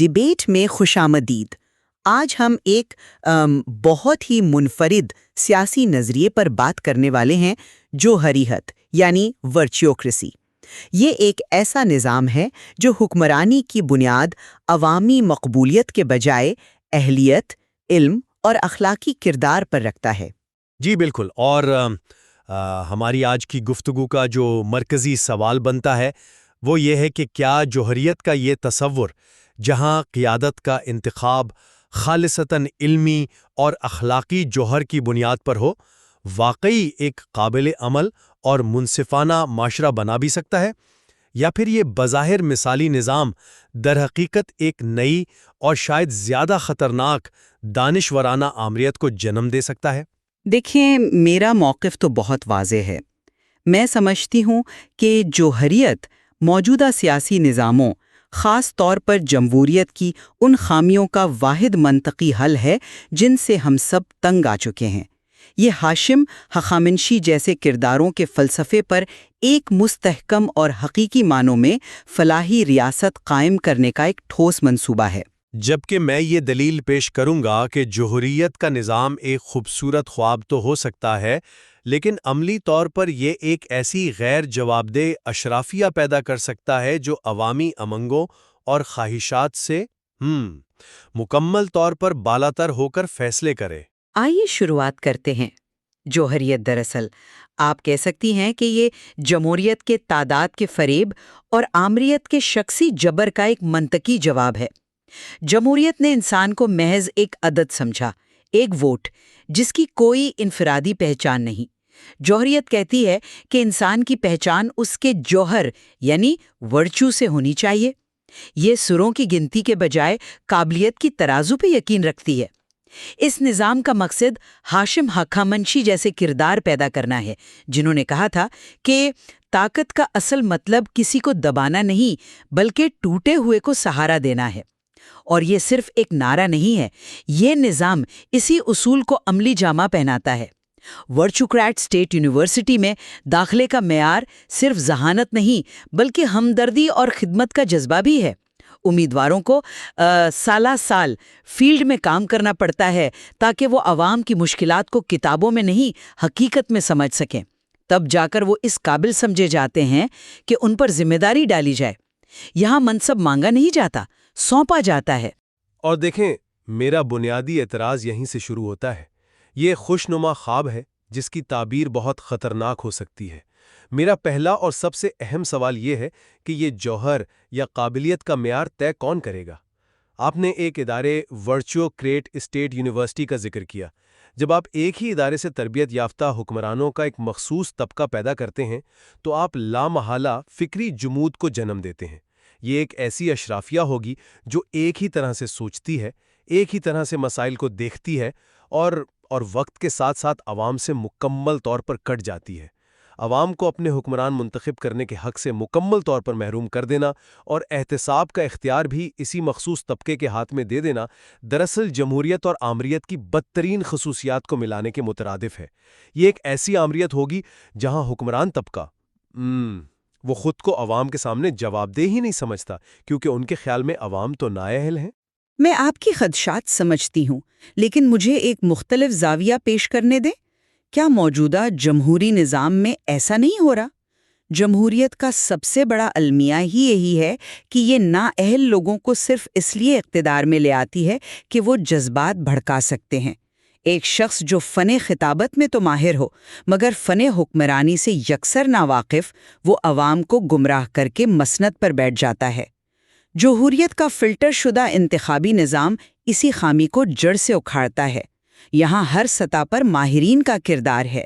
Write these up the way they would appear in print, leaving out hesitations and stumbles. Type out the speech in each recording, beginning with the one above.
Debate میں خوش آمدید۔ آج ہم ایک بہت ہی منفرد سیاسی نظریے پر بات کرنے والے ہیں، جوہریت یعنی ورچیوکریسی۔ یہ ایک ایسا نظام ہے جو حکمرانی کی بنیاد عوامی مقبولیت کے بجائے اہلیت، علم اور اخلاقی کردار پر رکھتا ہے۔ جی بالکل، اور ہماری آج کی گفتگو کا جو مرکزی سوال بنتا ہے وہ یہ ہے کہ کیا جوہریت کا یہ تصور، جہاں قیادت کا انتخاب خالصتاً علمی اور اخلاقی جوہر کی بنیاد پر ہو، واقعی ایک قابل عمل اور منصفانہ معاشرہ بنا بھی سکتا ہے، یا پھر یہ بظاہر مثالی نظام در حقیقت ایک نئی اور شاید زیادہ خطرناک دانشورانہ آمریت کو جنم دے سکتا ہے؟ دیکھیں، میرا موقف تو بہت واضح ہے۔ میں سمجھتی ہوں کہ جوہریت موجودہ سیاسی نظاموں، خاص طور پر جمہوریت کی ان خامیوں کا واحد منطقی حل ہے جن سے ہم سب تنگ آ چکے ہیں۔ یہ ہاشم ہخامنشی جیسے کرداروں کے فلسفے پر ایک مستحکم اور حقیقی معنوں میں فلاحی ریاست قائم کرنے کا ایک ٹھوس منصوبہ ہے۔ جبکہ میں یہ دلیل پیش کروں گا کہ جوہریت کا نظام ایک خوبصورت خواب تو ہو سکتا ہے، لیکن عملی طور پر یہ ایک ایسی غیر جواب دہ اشرافیہ پیدا کر سکتا ہے جو عوامی امنگوں اور خواہشات سے مکمل طور پر بالاتر ہو کر فیصلے کرے۔ آئیے شروعات کرتے ہیں۔ جوہریت دراصل آپ کہہ سکتی ہیں کہ یہ جمہوریت کے تعداد کے فریب اور آمریت کے شخصی جبر کا ایک منطقی جواب ہے۔ جمہوریت نے انسان کو محض ایک عدد سمجھا، ایک ووٹ، جس کی کوئی انفرادی پہچان نہیں۔ جوہریت کہتی ہے کہ انسان کی پہچان اس کے جوہر یعنی ورچو سے ہونی چاہیے۔ یہ سروں کی گنتی کے بجائے قابلیت کی ترازو پہ یقین رکھتی ہے۔ اس نظام کا مقصد ہاشم ہخامنشی جیسے کردار پیدا کرنا ہے، جنہوں نے کہا تھا کہ طاقت کا اصل مطلب کسی کو دبانا نہیں بلکہ ٹوٹے ہوئے کو سہارا دینا ہے۔ اور یہ صرف ایک نعرہ نہیں ہے، یہ نظام اسی اصول کو عملی جامہ پہناتا ہے۔ ورچوکریٹ اسٹیٹ یونیورسٹی میں داخلے کا معیار صرف ذہانت نہیں بلکہ ہمدردی اور خدمت کا جذبہ بھی ہے۔ امیدواروں کو سالہ سال فیلڈ میں کام کرنا پڑتا ہے تاکہ وہ عوام کی مشکلات کو کتابوں میں نہیں حقیقت میں سمجھ سکیں۔ تب جا کر وہ اس قابل سمجھے جاتے ہیں کہ ان پر ذمہ داری ڈالی جائے۔ یہاں منصب مانگا نہیں جاتا، سونپا جاتا ہے۔ اور دیکھیں، میرا بنیادی اعتراض یہیں سے شروع ہوتا ہے۔ یہ خوشنما خواب ہے جس کی تعبیر بہت خطرناک ہو سکتی ہے۔ میرا پہلا اور سب سے اہم سوال یہ ہے کہ یہ جوہر یا قابلیت کا معیار طے کون کرے گا؟ آپ نے ایک ادارے ورچوکریٹ اسٹیٹ یونیورسٹی کا ذکر کیا۔ جب آپ ایک ہی ادارے سے تربیت یافتہ حکمرانوں کا ایک مخصوص طبقہ پیدا کرتے ہیں تو آپ لامحالہ فکری جمود کو جنم دیتے ہیں۔ یہ ایک ایسی اشرافیہ ہوگی جو ایک ہی طرح سے سوچتی ہے، ایک ہی طرح سے مسائل کو دیکھتی ہے اور وقت کے ساتھ ساتھ عوام سے مکمل طور پر کٹ جاتی ہے۔ عوام کو اپنے حکمران منتخب کرنے کے حق سے مکمل طور پر محروم کر دینا اور احتساب کا اختیار بھی اسی مخصوص طبقے کے ہاتھ میں دے دینا، دراصل جمہوریت اور آمریت کی بدترین خصوصیات کو ملانے کے مترادف ہے۔ یہ ایک ایسی آمریت ہوگی جہاں حکمران طبقہ وہ خود کو عوام کے سامنے جواب دہ ہی نہیں سمجھتا، کیونکہ ان کے خیال میں عوام تو نااہل ہیں۔ میں آپ کی خدشات سمجھتی ہوں، لیکن مجھے ایک مختلف زاویہ پیش کرنے دیں۔ کیا موجودہ جمہوری نظام میں ایسا نہیں ہو رہا؟ جمہوریت کا سب سے بڑا المیہ ہی یہی ہے کہ یہ نااہل لوگوں کو صرف اس لیے اقتدار میں لے آتی ہے کہ وہ جذبات بھڑکا سکتے ہیں۔ ایک شخص جو فن خطابت میں تو ماہر ہو مگر فن حکمرانی سے یکسر ناواقف، وہ عوام کو گمراہ کر کے مسند پر بیٹھ جاتا ہے۔ جمہوریت کا فلٹر شدہ انتخابی نظام اسی خامی کو جڑ سے اکھاڑتا ہے۔ یہاں ہر سطح پر ماہرین کا کردار ہے۔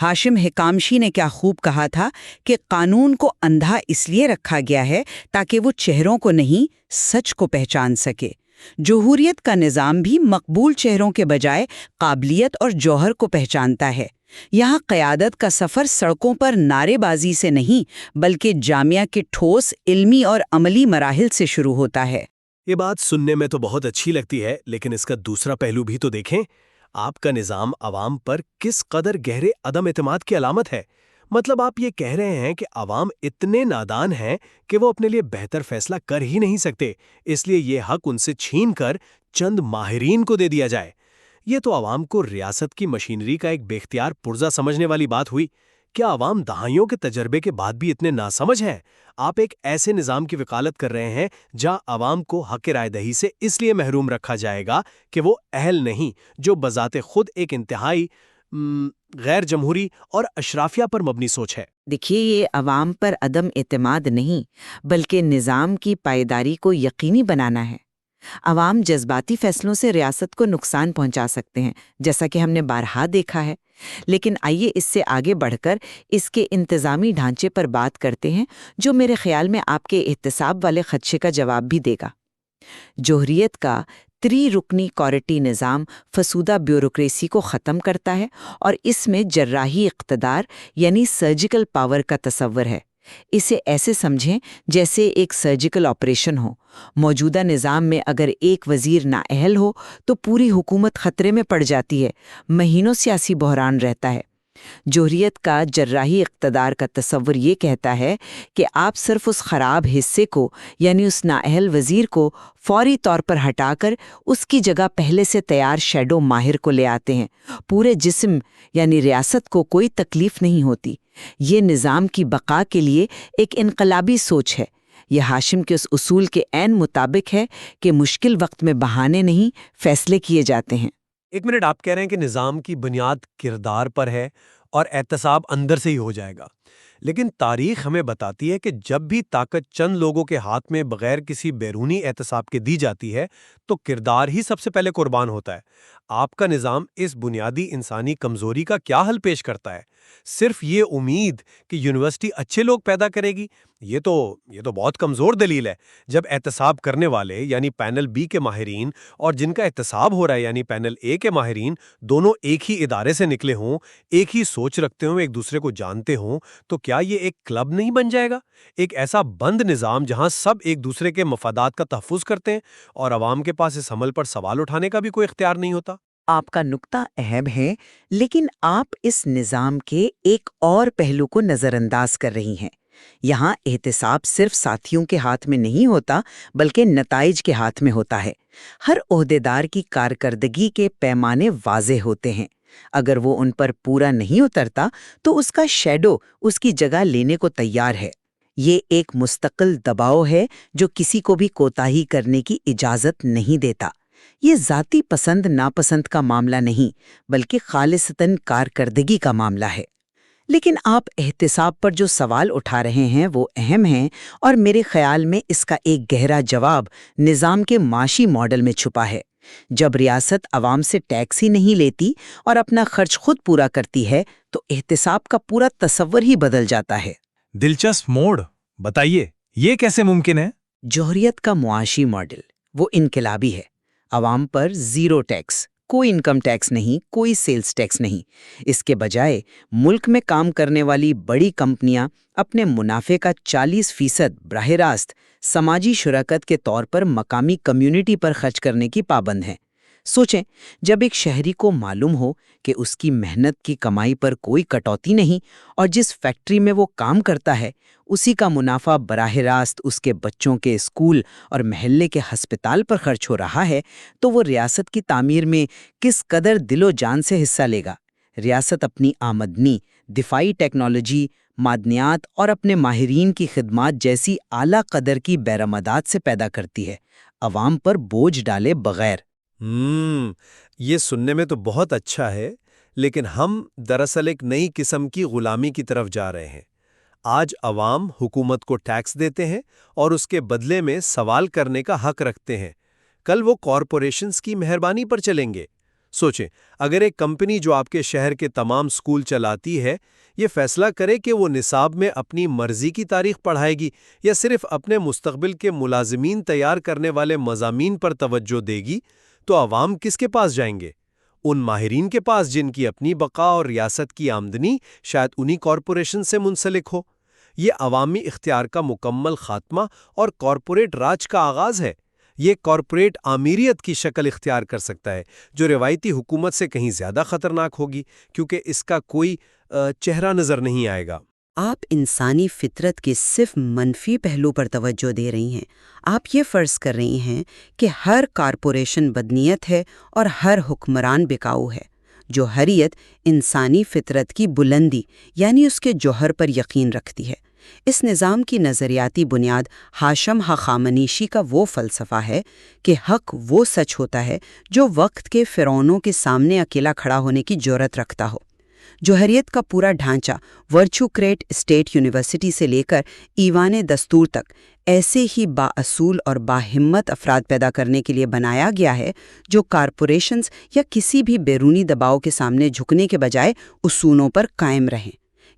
ہاشم ہخامنشی نے کیا خوب کہا تھا کہ قانون کو اندھا اس لیے رکھا گیا ہے تاکہ وہ چہروں کو نہیں، سچ کو پہچان سکے۔ جمہوریت کا نظام بھی مقبول چہروں کے بجائے قابلیت اور جوہر کو پہچانتا ہے۔ یہاں قیادت کا سفر سڑکوں پر نعرے بازی سے نہیں بلکہ جامعہ کے ٹھوس علمی اور عملی مراحل سے شروع ہوتا ہے۔ یہ بات سننے میں تو بہت اچھی لگتی ہے، لیکن اس کا دوسرا پہلو بھی تو دیکھیں۔ آپ کا نظام عوام پر کس قدر گہرے عدم اعتماد کی علامت ہے۔ مطلب آپ یہ کہہ رہے ہیں کہ عوام اتنے نادان ہیں کہ وہ اپنے لیے بہتر فیصلہ کر ہی نہیں سکتے، اس لیے یہ حق ان سے چھین کر چند ماہرین کو دے دیا جائے۔ یہ تو عوام کو ریاست کی مشینری کا ایک بے اختیار پرزہ سمجھنے والی بات ہوئی۔ کیا عوام دہائیوں کے تجربے کے بعد بھی اتنے ناسمجھ ہیں؟ آپ ایک ایسے نظام کی وکالت کر رہے ہیں جہاں عوام کو حق رائے دہی سے اس لیے محروم رکھا جائے گا کہ وہ اہل نہیں، جو بذات خود ایک انتہائی غیر جمہوری اور اشرافیہ پر مبنی سوچ ہے۔ دیکھیے، یہ عوام پر عدم اعتماد نہیں بلکہ نظام کی پائیداری کو یقینی بنانا ہے۔ عوام جذباتی فیصلوں سے ریاست کو نقصان پہنچا سکتے ہیں، جیسا کہ ہم نے بارہا دیکھا ہے، لیکن آئیے اس سے آگے بڑھ کر اس کے انتظامی ڈھانچے پر بات کرتے ہیں، جو میرے خیال میں آپ کے احتساب والے خدشے کا جواب بھی دے گا۔ جوہریت کا 3 رکنی کورٹی نظام فسودہ بیوروکریسی کو ختم کرتا ہے اور اس میں جراحی اقتدار یعنی سرجیکل پاور کا تصور ہے۔ اسے ایسے سمجھیں جیسے ایک سرجیکل آپریشن ہو۔ موجودہ نظام میں اگر ایک وزیر نااہل ہو تو پوری حکومت خطرے میں پڑ جاتی ہے، مہینوں سیاسی بحران رہتا ہے۔ جوہریت کا جراحی اقتدار کا تصور یہ کہتا ہے کہ آپ صرف اس خراب حصے کو یعنی اس نااہل وزیر کو فوری طور پر ہٹا کر اس کی جگہ پہلے سے تیار شیڈو ماہر کو لے آتے ہیں۔ پورے جسم یعنی ریاست کو کوئی تکلیف نہیں ہوتی۔ یہ نظام کی بقا کے لیے ایک انقلابی سوچ ہے۔ یہ ہاشم کے اس اصول کے عین مطابق ہے کہ مشکل وقت میں بہانے نہیں، فیصلے کیے جاتے ہیں۔ ایک منٹ، آپ کہہ رہے ہیں کہ نظام کی بنیاد کردار پر ہے اور احتساب اندر سے ہی ہو جائے گا، لیکن تاریخ ہمیں بتاتی ہے کہ جب بھی طاقت چند لوگوں کے ہاتھ میں بغیر کسی بیرونی احتساب کے دی جاتی ہے تو کردار ہی سب سے پہلے قربان ہوتا ہے۔ آپ کا نظام اس بنیادی انسانی کمزوری کا کیا حل پیش کرتا ہے؟ صرف یہ امید کہ یونیورسٹی اچھے لوگ پیدا کرے گی؟ یہ تو بہت کمزور دلیل ہے۔ جب احتساب کرنے والے یعنی پینل بی کے ماہرین اور جن کا احتساب ہو رہا ہے یعنی پینل اے کے ماہرین دونوں ایک ہی ادارے سے نکلے ہوں، ایک ہی سوچ رکھتے ہوں، ایک دوسرے کو جانتے ہوں، تو کیا یہ ایک کلب نہیں بن جائے گا؟ ایک ایسا بند نظام جہاں سب ایک دوسرے کے مفادات کا تحفظ کرتے ہیں اور عوام کے پاس اس عمل پر سوال اٹھانے کا بھی کوئی اختیار نہیں ہوتا۔ آپ کا نقطہ اہم ہے، لیکن آپ اس نظام کے ایک اور پہلو کو نظر انداز کر رہی ہیں۔ یہاں احتساب صرف ساتھیوں کے ہاتھ میں نہیں ہوتا بلکہ نتائج کے ہاتھ میں ہوتا ہے۔ ہر عہدیدار کی کارکردگی کے پیمانے واضح ہوتے ہیں۔ اگر وہ ان پر پورا نہیں اترتا تو اس کا شیڈو اس کی جگہ لینے کو تیار ہے۔ یہ ایک مستقل دباؤ ہے جو کسی کو بھی کوتاہی کرنے کی اجازت نہیں دیتا۔ یہ ذاتی پسند ناپسند کا معاملہ نہیں بلکہ خالصتاً کارکردگی کا معاملہ ہے۔ لیکن آپ احتساب پر جو سوال اٹھا رہے ہیں وہ اہم ہیں، اور میرے خیال میں اس کا ایک گہرا جواب نظام کے معاشی ماڈل میں چھپا ہے۔ جب ریاست عوام سے ٹیکس ہی نہیں لیتی اور اپنا خرچ خود پورا کرتی ہے تو احتساب کا پورا تصور ہی بدل جاتا ہے۔ دلچسپ موڑ، بتائیے یہ کیسے ممکن ہے؟ جوہریت کا معاشی ماڈل وہ انقلابی ہے۔ عوام پر 0 ٹیکس، کوئی انکم ٹیکس نہیں، کوئی سیلز ٹیکس نہیں۔ اس کے بجائے ملک میں کام کرنے والی بڑی کمپنیاں اپنے منافع کا 40% براہ راست سماجی شراکت کے طور پر مقامی کمیونٹی پر خرچ کرنے کی پابند ہیں۔ سوچیں، جب ایک شہری کو معلوم ہو کہ اس کی محنت کی کمائی پر کوئی کٹوتی نہیں اور جس فیکٹری میں وہ کام کرتا ہے اسی کا منافع براہ راست اس کے بچوں کے اسکول اور محلے کے ہسپتال پر خرچ ہو رہا ہے، تو وہ ریاست کی تعمیر میں کس قدر دل و جان سے حصہ لے گا۔ ریاست اپنی آمدنی دفاعی ٹیکنالوجی، معدنیات اور اپنے ماہرین کی خدمات جیسی اعلیٰ قدر کی برآمدات سے پیدا کرتی ہے، عوام پر بوجھ ڈالے بغیر۔ یہ سننے میں تو بہت اچھا ہے، لیکن ہم دراصل ایک نئی قسم کی غلامی کی طرف جا رہے ہیں۔ آج عوام حکومت کو ٹیکس دیتے ہیں اور اس کے بدلے میں سوال کرنے کا حق رکھتے ہیں۔ کل وہ کارپوریشنز کی مہربانی پر چلیں گے۔ سوچیں، اگر ایک کمپنی جو آپ کے شہر کے تمام سکول چلاتی ہے یہ فیصلہ کرے کہ وہ نصاب میں اپنی مرضی کی تاریخ پڑھائے گی یا صرف اپنے مستقبل کے ملازمین تیار کرنے والے مضامین پر توجہ دے گی، تو عوام کس کے پاس جائیں گے؟ ان ماہرین کے پاس جن کی اپنی بقا اور ریاست کی آمدنی شاید انہی کارپوریشن سے منسلک ہو۔ یہ عوامی اختیار کا مکمل خاتمہ اور کارپوریٹ راج کا آغاز ہے۔ یہ کارپوریٹ آمیریت کی شکل اختیار کر سکتا ہے، جو روایتی حکومت سے کہیں زیادہ خطرناک ہوگی کیونکہ اس کا کوئی چہرہ نظر نہیں آئے گا۔ آپ انسانی فطرت کے صرف منفی پہلو پر توجہ دے رہی ہیں۔ آپ یہ فرض کر رہی ہیں کہ ہر کارپوریشن بدنیت ہے اور ہر حکمران بکاؤ ہے۔ جوہریت انسانی فطرت کی بلندی یعنی اس کے جوہر پر یقین رکھتی ہے۔ اس نظام کی نظریاتی بنیاد ہاشم ہخامنشی کا وہ فلسفہ ہے کہ حق وہ سچ ہوتا ہے جو وقت کے فرعونوں کے سامنے اکیلا کھڑا ہونے کی جرأت رکھتا ہو۔ جوہریت کا پورا ڈھانچہ ورچوکریٹ اسٹیٹ یونیورسٹی سے لے کر ایوان دستور تک ایسے ہی بااصول اور باہمت افراد پیدا کرنے کے لیے بنایا گیا ہے جو کارپوریشنز یا کسی بھی بیرونی دباؤ کے سامنے جھکنے کے بجائے اصولوں پر قائم رہیں۔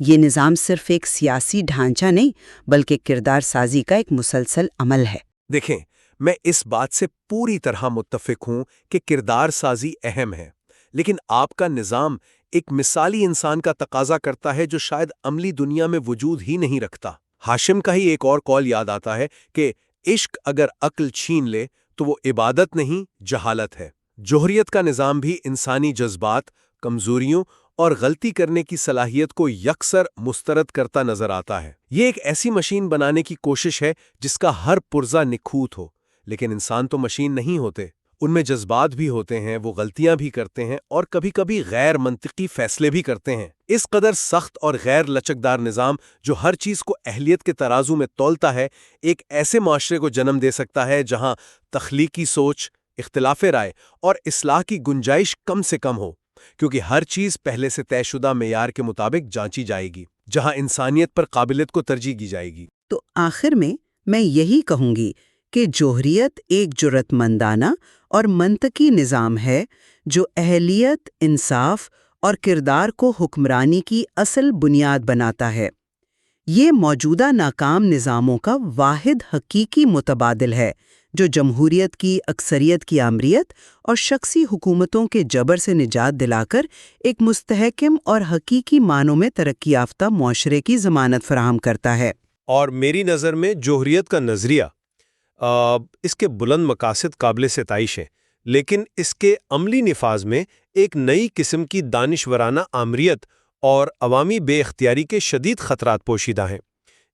یہ نظام صرف ایک سیاسی ڈھانچہ نہیں بلکہ کردار سازی کا ایک مسلسل عمل ہے۔ دیکھیں، میں اس بات سے پوری طرح متفق ہوں کہ کردار سازی اہم ہے، لیکن آپ کا نظام ایک مثالی انسان کا تقاضا کرتا ہے جو شاید عملی دنیا میں وجود ہی نہیں رکھتا۔ ہاشم کا ہی ایک اور قول یاد آتا ہے کہ عشق اگر عقل چھین لے تو وہ عبادت نہیں، جہالت ہے۔ جوہریت کا نظام بھی انسانی جذبات، کمزوریوں اور غلطی کرنے کی صلاحیت کو یکسر مسترد کرتا نظر آتا ہے۔ یہ ایک ایسی مشین بنانے کی کوشش ہے جس کا ہر پرزہ نکھوت ہو، لیکن انسان تو مشین نہیں ہوتے، ان میں جذبات بھی ہوتے ہیں، وہ غلطیاں بھی کرتے ہیں اور کبھی کبھی غیر منطقی فیصلے بھی کرتے ہیں۔ اس قدر سخت اور غیر لچکدار نظام جو ہر چیز کو اہلیت کے ترازو میں تولتا ہے، ایک ایسے معاشرے کو جنم دے سکتا ہے جہاں تخلیقی سوچ، اختلاف رائے اور اصلاح کی گنجائش کم سے کم ہو، کیونکہ ہر چیز پہلے سے طے شدہ معیار کے مطابق جانچی جائے گی، جہاں انسانیت پر قابلیت کو ترجیح دی جائے گی۔ تو آخر میں یہی کہوں گی کہ جوہریت ایک جرأت مندانہ اور منطقی نظام ہے جو اہلیت، انصاف اور کردار کو حکمرانی کی اصل بنیاد بناتا ہے۔ یہ موجودہ ناکام نظاموں کا واحد حقیقی متبادل ہے جو جمہوریت کی اکثریت کی آمریت اور شخصی حکومتوں کے جبر سے نجات دلا کر ایک مستحکم اور حقیقی معنوں میں ترقی یافتہ معاشرے کی ضمانت فراہم کرتا ہے۔ اور میری نظر میں جوہریت کا نظریہ اس کے بلند مقاصد قابل ستائش ہیں، لیکن اس کے عملی نفاذ میں ایک نئی قسم کی دانشورانہ آمریت اور عوامی بے اختیاری کے شدید خطرات پوشیدہ ہیں۔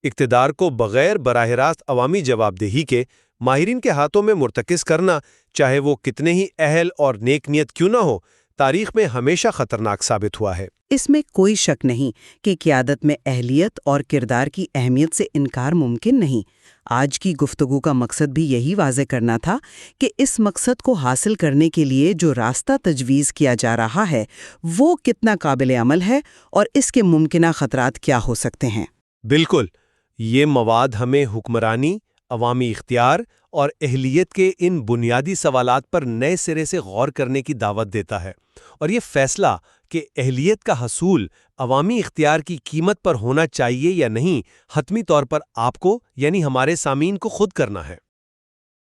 اقتدار کو بغیر براہ راست عوامی جواب دہی کے ماہرین کے ہاتھوں میں مرتکز کرنا، چاہے وہ کتنے ہی اہل اور نیک نیت کیوں نہ ہو، تاریخ میں ہمیشہ خطرناک ثابت ہوا ہے۔ اس میں کوئی شک نہیں کہ قیادت میں اہلیت اور کردار کی اہمیت سے انکار ممکن نہیں۔ آج کی گفتگو کا مقصد بھی یہی واضح کرنا تھا کہ اس مقصد کو حاصل کرنے کے لیے جو راستہ تجویز کیا جا رہا ہے وہ کتنا قابل عمل ہے اور اس کے ممکنہ خطرات کیا ہو سکتے ہیں۔ بالکل، یہ مواد ہمیں حکمرانی، عوامی اختیار اور اہلیت کے ان بنیادی سوالات پر نئے سرے سے غور کرنے کی دعوت دیتا ہے، اور یہ فیصلہ کہ اہلیت کا حصول عوامی اختیار کی قیمت پر ہونا چاہیے یا نہیں، حتمی طور پر آپ کو یعنی ہمارے سامعین کو خود کرنا ہے۔